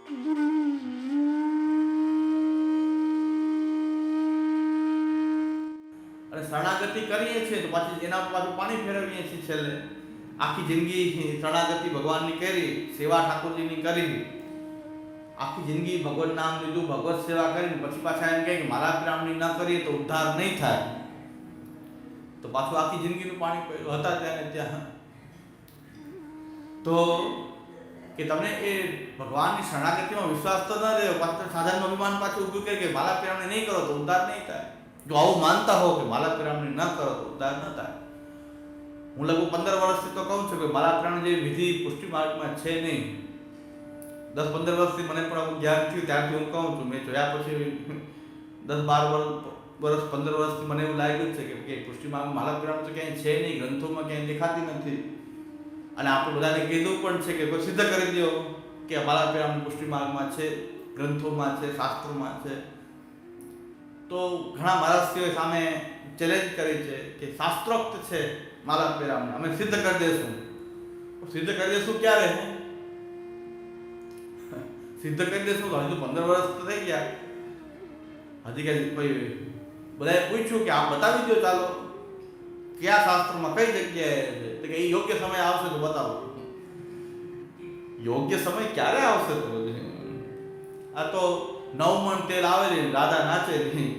અને શરણાગતિ કરીએ છીએ તો પાછી એના પર પાછું પાણી ફેરવીએ છીએ છેલ્લે. આખી જિંદગી શરણાગતિ ભગવાનની કરી, સેવા ઠાકોરજીની કરી, આખી જિંદગી ભગવત નામ લીધું, ભગવત સેવા કરીને પછી પાછા એમ કહે કે મારા બ્રાહ્મણી ન કરીએ તો ઉદ્ધાર નહીં થાય, તો પાછું આખી જિંદગીનું પાણી પડ્યું હતા ત્યાં ત્યાં. તો કે તમને એ ભગવાનની શરણાગતિમાં વિશ્વાસ તો ન રહ્યો, પાછું સાધનનું અભિમાન પાછું ઊભું કરે કે માલા પિરામણી નહીં કરો તો ઉદ્ધાર નહીં થાય. જો આવું માનતા હો કે માલા પિરામણી ન કરો તો ઉદ્ધાર ન થાય. હું લગભગ 15 વર્ષથી તો કહું છું કે માલા પિરામણી જેવી વિધિ પુષ્ટિ માર્ગમાં છે નહીં. 10-15 વર્ષથી મને પણ જ્ઞાન થયું ત્યારથી હું કહું છું. મેં જોયા પછી 10-12 વર્ષ 15 વર્ષથી મને એવું લાગ્યું છે કે પુષ્ટિ માર્ગમાં માલા પિરામણી તો ક્યાંય છે નહીં, ગ્રંથોમાં ક્યાંય દેખાતી નથી. અને આપણે બધાને કીધું પણ છે કે કોઈ સિદ્ધ કરી દો કે માલા પિરામણી પુષ્ટિ માર્ગમાં છે, ગ્રંથોમાં છે, શાસ્ત્રોમાં છે. તો ઘણા મહારાષ્ટ્રીઓ સામે ચેલેન્જ કરી છે કે શાસ્ત્રોક્ત છે માલા પિરામણી, અમે સિદ્ધ કરી દઈશું. સિદ્ધ કરી દઈશું ક્યારે? સિદ્ધ કરી દઈશું તો હજુ 15 વર્ષ તો થઈ ગયા, હજી કઈ કોઈ બધાએ પૂછ્યું કે આપ બતાવી દો, ચાલો કયા શાસ્ત્રમાં કઈ જગ્યાએ, તો કે એ યોગ્ય સમય આવશે તો બતાવો. યોગ્ય સમય ક્યારે આવશે? તો આ તો 9 મણ તેલ આવે ને રાધા નાચે નહીં,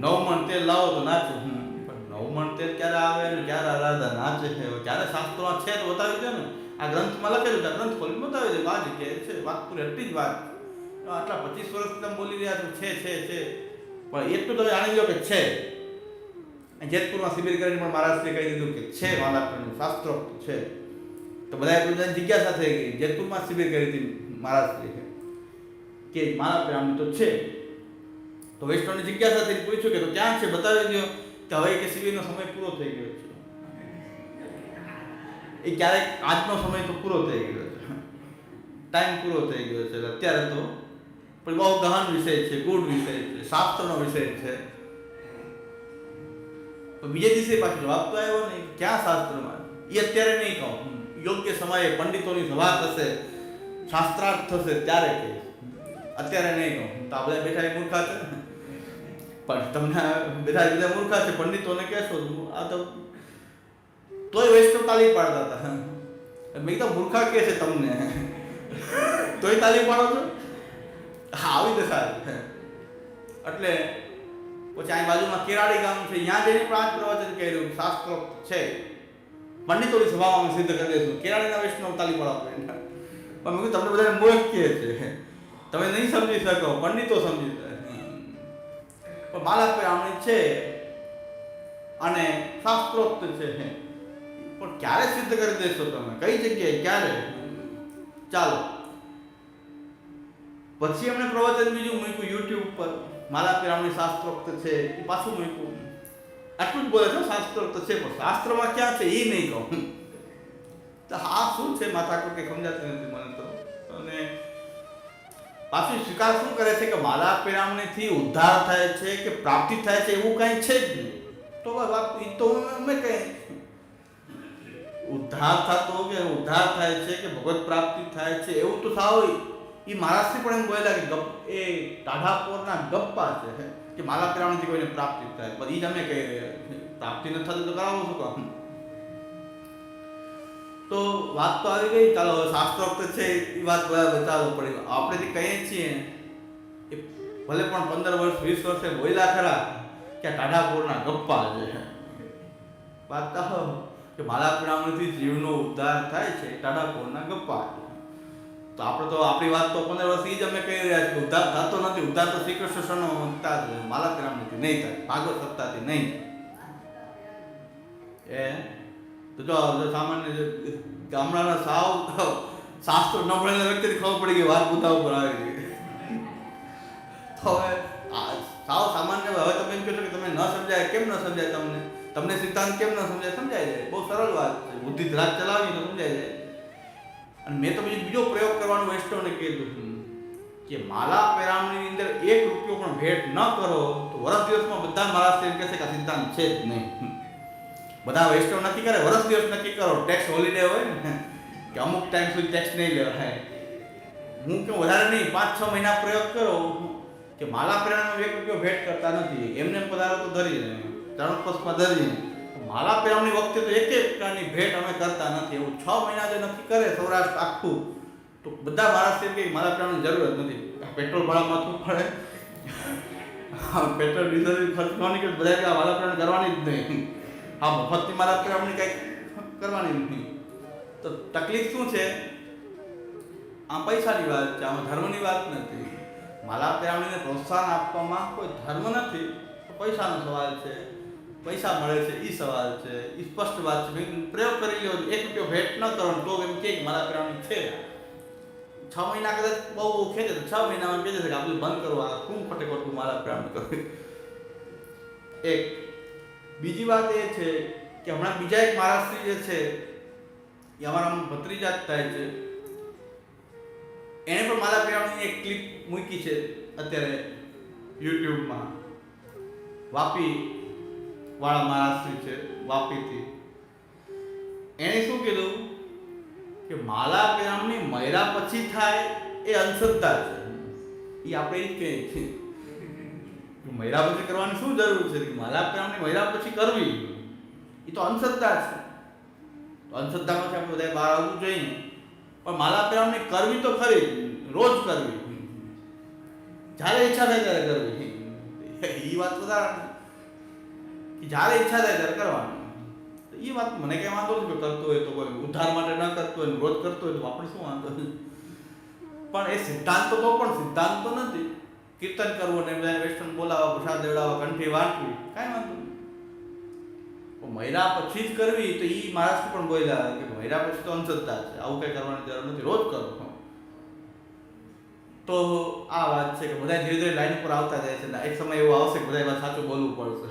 9 મણ તેલ લાવો તો નાચે. પણ 9 મણ તેલ ક્યારે આવે ને ક્યારે રાધા નાચે છે? ક્યારે શાસ્ત્રોમાં છે તો બતાવી દે ને. આ ગ્રંથમાં લખેલું છે, ગ્રંથ ખોલીને બતાવી દે. આ જગ્યાએ છે, વાત પૂરી એટલી જ વાત. આટલા 25 વર્ષથી તમે બોલી રહ્યા છો છે, પણ એટલું તમે જાણી લો કે છે. જેતપુરમાં શિબિર કરીને પણ મહારાષ્ટ્રે કહી દીધું કે છે માલા પિરામણી શાસ્ત્રોક્ત છે. તો બધા જિજ્ઞાસા થઈ ગઈ. જેતપુરમાં શિબિર કરી હતી મહારાષ્ટ્રે કે માલા પિરામણી તો છે. તો વૈષ્ણવની જિજ્ઞાસા થઈ, પૂછ્યું કે તો ક્યાં છે બતાવી દો. કે હવે કે શિબિરનો સમય પૂરો થઈ ગયો છે. એ ક્યારેક આજનો સમય તો પૂરો થઈ ગયો છે, ટાઈમ પૂરો થઈ ગયો છે. અત્યારે તો પણ બહુ ગહન વિષય છે, ગૂઢ વિષય છે, શાસ્ત્રનો વિષય છે. તો બીજે દિવસે પાછો જવાબ તો આવ્યો નહીં. ક્યાં શાસ્ત્રમાં? એ અત્યારે નહીં કહું, યોગ્ય સમયે પંડિતોની સભા થશે, શાસ્ત્રાર્થ થશે ત્યારે કે, અત્યારે નહીં કહું. તો આપણે બેઠા મૂર્ખા છે ને, પણ તમને બેઠા બીજા મૂર્ખા છે, પંડિતોને કહેશો આ તો તોય વૈષ્ણવ તાલી પાડતા હતા. મેં કીધું મૂર્ખા કે છે તમને, તોય તાલી પાડો છો? હા, આવી દશા. એટલે પછી આ બાજુમાં કેરાડી ગામ છે, ત્યાં જઈને પાંચ પ્રવચન કર્યું, શાસ્ત્રોક્ત છે, પંડિતોની સભામાં સિદ્ધ કરી દઈશું. કેરાડીના વૈષ્ણવ તાલી પાડો. પણ મેં કીધું તમને બધાને મૂર્ખ કહે છે, તમે નહીં સમજી શકો, પંડિતો સમજી શકે. પણ માલા પિરામણી છે અને શાસ્ત્રોક્ત છે, પણ ક્યારે સિદ્ધ કરી દેશો તમે? કઈ જગ્યાએ, ક્યારે? ચાલો પછી એમણે પ્રવચન બીજું મૂક્યું YouTube પર, માલા પિરામણી શાસ્ત્રોક્ત છે, પાછું મૂક્યું. આટલું જ બોલે છે શાસ્ત્રોક્ત છે, પણ શાસ્ત્રમાં ક્યાં છે એ નહીં કહું. તો આ શું છે માથાકૂટ કે સમજાતી નથી મને તો. અને પાછું સ્વીકાર શું કરે છે કે માલા પિરામણીથી ઉદ્ધાર થાય છે કે પ્રાપ્તિ થાય છે એવું કઈ છે જ નહીં. તો વાત એ તો અમે કઈ ઉદ્ધાર થતો કે ઉદ્ધાર થાય છે કે ભગવત પ્રાપ્તિ થાય છે એવું તો સાવ એ મહારાષ્ટ્રી પણ એમ બોલેલા કે એ ટાઢાપોરના ગપ્પા છે કે માલા પિરામણીથી કોઈને પ્રાપ્તિ થાય. પણ એ જ અમે કહી રહ્યા છીએ, પ્રાપ્તિ ન થતી તો કરાવો શું કામ? તો વાત તો આવી ગઈ. ચાલો હવે શાસ્ત્રોક્ત છે એ વાત બરાબર, ચાલો પડે. આપણે જે કહીએ છીએ એ ભલે પણ 15 વર્ષ 20 વર્ષે બોલ્યા ખરા કે ટાઢાપોરના ગપ્પા છે. વાત કહો કે માલા પિરામણીથી જીવનો ઉદ્ધાર થાય છે, ટાઢાપોરના ગપ્પા. તો આપણે તો આપણી વાત તો 15 વર્ષ જ અમે કહી રહ્યા છીએ ઉદ્ધાર થતો નથી. ઉદ્ધાર તો શ્રી કૃષ્ણનો સત્તા છે, માલા પિરામણીથી નહીં થાય, ભાગવત સત્તાથી નહીં. તો જો સામાન્ય ગામડાના સાવ શાસ્ત્રો ન ભણેલા વ્યક્તિને ખબર પડી ગઈ, વાત પૂતા ઉપર આવી ગઈ. તો હવે સાવ સામાન્ય હવે તમે એમ કહેશો કે તમે ન સમજાય. કેમ ન સમજાય? તમને સિદ્ધાંત કેમ ન સમજાય? સમજાય જાય, બહુ સરળ વાત છે. બુદ્ધિ ધ્રાજ ચલાવી તો સમજાય જાય. અને મેં તો બીજો પ્રયોગ કરવાનું વૈષ્ણવને કીધું કે માલા પિરામણીની અંદર 1 રૂપિયો પણ ભેટ ન કરો તો વર્ષ દિવસમાં બધા મહારાષ્ટ્ર એમ કહેશે કે આ સિદ્ધાંત છે જ નહીં. બધા વૈષ્ણવ નક્કી કરે, વર્ષ દિવસ નક્કી કરો, ટેક્સ હોલિડે હોય ને કે અમુક ટાઈમ સુધી ટેક્સ નહીં લેવાય. હું કે વધારે નહીં 5-6 મહિના પ્રયોગ કરો કે માલા પ્રેરણાનો 1 રૂપિયો ભેટ કરતા નથી. એમને પધારો તો ધરીને ચરણસ્પર્શમાં ધરીને માલા પ્રેરણાની વખતે તો એક પ્રકારની ભેટ અમે કરતા નથી. એવું 6 મહિના જે નક્કી કરે સૌરાષ્ટ્ર આખું, તો બધા મહારાષ્ટ્ર કે માલા પ્રેરણાની જરૂર જ નથી. પેટ્રોલ ભાડા માથું પડે, પેટ્રોલ ડીઝલ ખર્ચ ન નીકળે, બધા કે માલા પ્રેરણા કરવાની જ નહીં. હા, મફતની માલા પ્રેરણાની કંઈક કરવાની જ નહીં. તો તકલીફ શું છે? આ પૈસાની વાત છે, આમાં ધર્મની વાત નથી. માલા પ્રેરણાને પ્રોત્સાહન આપવામાં કોઈ ધર્મ નથી, પૈસાનો સવાલ છે. પૈસા મળે છે એ સવાલ છે, એ સ્પષ્ટ વાત છે. પ્રયોગ કરી લ્યો, 1 રૂપિયો ભેટ ન કરો તો એમ કે માલા પ્રેરણાની છે. 6 મહિના કદાચ બહુ ખેંચે તો 6 મહિનામાં કહે છે કે આપણે બંધ કરવા શું ખોટે ખોટું માલા પ્રેરણા કરવી. એક બીજી વાત એ છે કે હમણાં બીજા એક મહારાષ્ટ્રી જે છે એ અમારા ભત્રીજા જ થાય છે, એણે પણ માલા પ્રેરણાની એક ક્લિપ મૂકી છે અત્યારે યુટ્યુબમાં. વાપી વાળા મહારાષ્ટ્રી છે, વાપીથી. એણે શું કીધું કે માલા પ્રેરણાની મયરા પછી થાય એ અંધશ્રદ્ધા છે. એ આપણે એ જ કહીએ છીએ કે મયરા પછી કરવાની શું જરૂર છે? માલા પ્રેરણાની મયરા પછી કરવી એ તો અંધશ્રદ્ધા છે. તો અંધશ્રદ્ધામાંથી આપણે બધા બહાર આવવું જોઈએ. પણ માલા પ્રેરણાની કરવી તો ખરી, રોજ કરવી, જ્યારે ઈચ્છા થાય ત્યારે કરવી. એ વાત વધારે કે જ્યારે ઈચ્છા થાય ત્યારે કરવાની. એ વાત મને કઈ વાંધો નથી, કરતો હોય તો કોઈ ઉદ્ધાર માટે ન કરતો હોય, રોજ કરતો હોય તો આપણે શું વાંધો. પણ એ સિદ્ધાંત તો પણ સિદ્ધાંત તો નથી. કીર્તન કરવું ને બધાને વેસ્ટર્ન બોલાવવા, પ્રસાદ દેવડાવવા, કંઠી વાંચવી, કાંઈ વાંધો નહીં. મહિના પછી જ કરવી તો એ મહારાષ્ટ્ર પણ બોલ્યા કે મહિના પછી તો અંધશ્રદ્ધા છે, આવું કંઈ કરવાની જરૂર નથી, રોજ કરો. તો આ વાત છે કે બધા ધીરે ધીરે લાઈન ઉપર આવતા જાય છે. એક સમય એવો આવશે કે બધા સાચું બોલવું પડશે.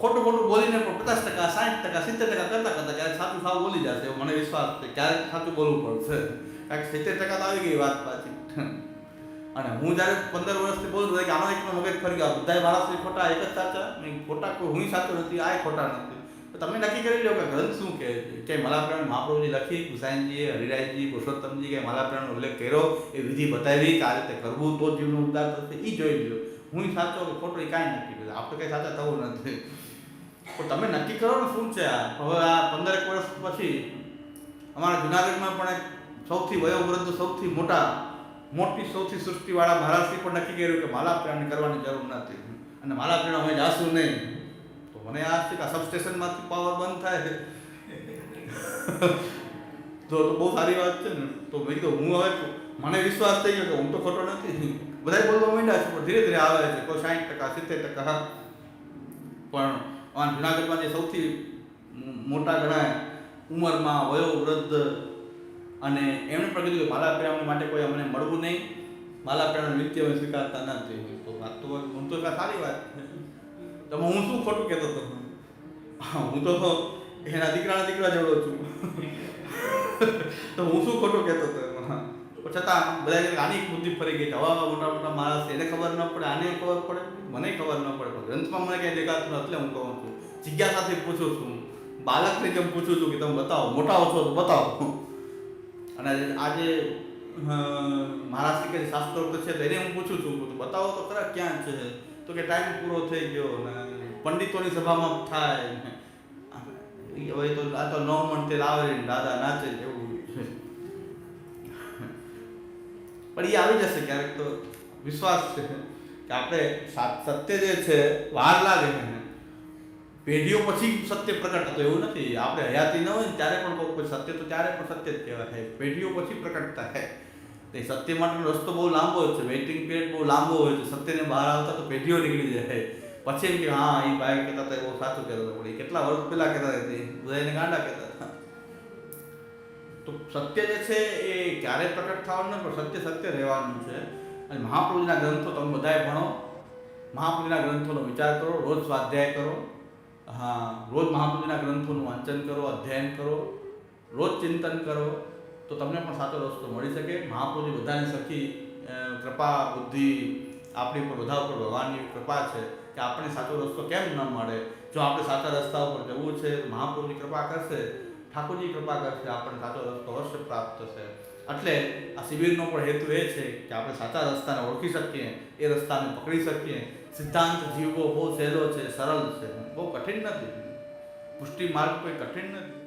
ખોટું ખોટું બોલીને પણ 50%, 60%, 70% કરતા કરતા ક્યારેક સાચું સાવ બોલી જશે એવો મને વિશ્વાસ છે. ક્યારેક સાચું બોલવું પડશે, કારણ કે 70% તો આવી ગઈ વાત પાછી. અને હું જ્યારે 15 વર્ષથી બોલું છું કે આનો એક મગજ ફરી ગયા, બધા મહારાષ્ટ્રી ખોટા, એક જ સાચા નહીં. ખોટા કોઈ હું સાચું નથી, આ ખોટા નથી. તો તમે નક્કી કરી લો કે ગ્રંથ શું કહે છે. કે માલા પ્રેરણા મહાપ્રભુજી લખી, ગુસાઈનજીએ, હરિરાયજી, પુરુષોત્તમજી કે માલા પ્રેરણાનો ઉલ્લેખ કર્યો, એ વિધિ બતાવી કે આ રીતે કરવું તો જીવનો ઉદ્ધાર થશે, એ જોઈ લો. હું સાચો કે ખોટો એ કાંઈ નક્કી કર્યું, આપણે કંઈ સાચા થવું નથી. પણ તમે નક્કી કરો ને શું છે આ. હવે આ 15 વર્ષ પછી અમારા જુનાગઢમાં પણ એક સૌથી વયોવૃદ્ધ, સૌથી મોટી સૌથી સૃષ્ટિવાળા મહારાષ્ટ્રી પણ નક્કી કર્યું કે માલા પ્રેરણા કરવાની જરૂર નથી અને માલા પ્રેરણા અમે જાશું નહીં. તો મને આ છે કે આ સબસ્ટેશનમાંથી પાવર બંધ થાય તો બહુ સારી વાત છે ને. તો મેં કીધું હું હવે મને વિશ્વાસ થઈ ગયો કે હું તો ખોટો નથી. બધા બોલવા માંડ્યા છે પણ ધીરે ધીરે આવે છે. કોઈ 60%, 70%. પણ જુનાગઢમાં જે સૌથી મોટા ગણાય ઉંમરમાં, વયોવૃદ્ધ, અને એમણે પણ કીધું કે માલા પ્રેરણા માટે કોઈ અમને મળવું નહીં, માલા પ્રેરણા નિત્ય અમે સ્વીકારતા નથી. તો વાત તો હું તો સારી વાત છે. તો હું શું ખોટું કહેતો હતો? હું તો એના દીકરા જેવડો છું. તો હું શું ખોટું કહેતો હતો એમાં? છતાં બધા આની બુદ્ધિ ફરી ગઈ. હવા મોટા માણસ, એને ખબર ન પડે, આને ખબર પડે, મને ખબર ન પડે, પણ ગ્રંથમાં મને કંઈ દેખાતું નથી. એટલે હું કહું છું, જિજ્ઞાસાથી પૂછું છું, બાળકને જેમ પૂછું છું કે તમે બતાવો, મોટા છો તો બતાવો. અને આજે મહારાષ્ટ્રી શાસ્ત્રોક્ત છે તેને હું પૂછું છું તો બતાવો તો ખરા ક્યાં છે. તો કે ટાઈમ પૂરો થઈ ગયો ને પંડિતોની સભામાં થાય. હવે તો આ તો 9 મણ તેલ આવે ને દાદા નાચે એવું છે. પણ એ આવી જશે ક્યારેક. તો વિશ્વાસ છે કે આપણે સત્ય જે છે વાર લાગે છે, પેઢીઓ પછી સત્ય પ્રકટ થતો એવું નથી. આપણે હયાતી ન હોય ને ત્યારે પણ કોઈ સત્ય તો ત્યારે પણ સત્ય જ કહેવાય. પેઢીઓ પછી પ્રકટ થાય. તે સત્ય માટેનો રસ્તો બહુ લાંબો છે, વેઇટિંગ પિરિયડ બહુ લાંબો હોય છે. સત્યને બહાર આવતા તો પેઢીઓ નીકળી જાય. પછી એમ કે હા એ ભાઈ કહેતા હતા બહુ સાચું કહેતો હતો, પણ કેટલા વર્ષ પહેલાં કહેતા હતા, બધાને ગાંડા કહેતા હતા. તો સત્ય જે છે એ ક્યારે પ્રકટ થવાનું પણ સત્ય રહેવાનું છે. અને મહાપ્રભુજીના ગ્રંથો તમે બધાએ ભણો, મહાપ્રભુજીના ગ્રંથોનો વિચાર કરો, રોજ સ્વાધ્યાય કરો. હા, રોજ મહાપ્રભુજીના ગ્રંથોનું વાંચન કરો, અધ્યયન કરો, રોજ ચિંતન કરો, તો તમને પણ સાચો રસ્તો મળી શકે. મહાપ્રભુજી બધાની સખી કૃપા બુદ્ધિ આપણી પર બધા ઉપર ભગવાનની કૃપા છે કે આપણને સાચો રસ્તો કેમ ન મળે. જો આપણે સાચા રસ્તા ઉપર જવું છે તો મહાપ્રભુની કૃપા કરશે, ઠાકોરજી કૃપા કરશે, આપણને સાચો રસ્તો અવશ્ય પ્રાપ્ત થશે. એટલે આ શિબિરનો પણ હેતુ એ છે કે આપણે સાચા રસ્તાને ઓળખી શકીએ, એ રસ્તાને પકડી શકીએ. સિદ્ધાંત જીવવો બહુ સહેલો છે, સરળ છે, બહુ કઠિન નથી. પુષ્ટિ માર્ગ કોઈ કઠિન નથી.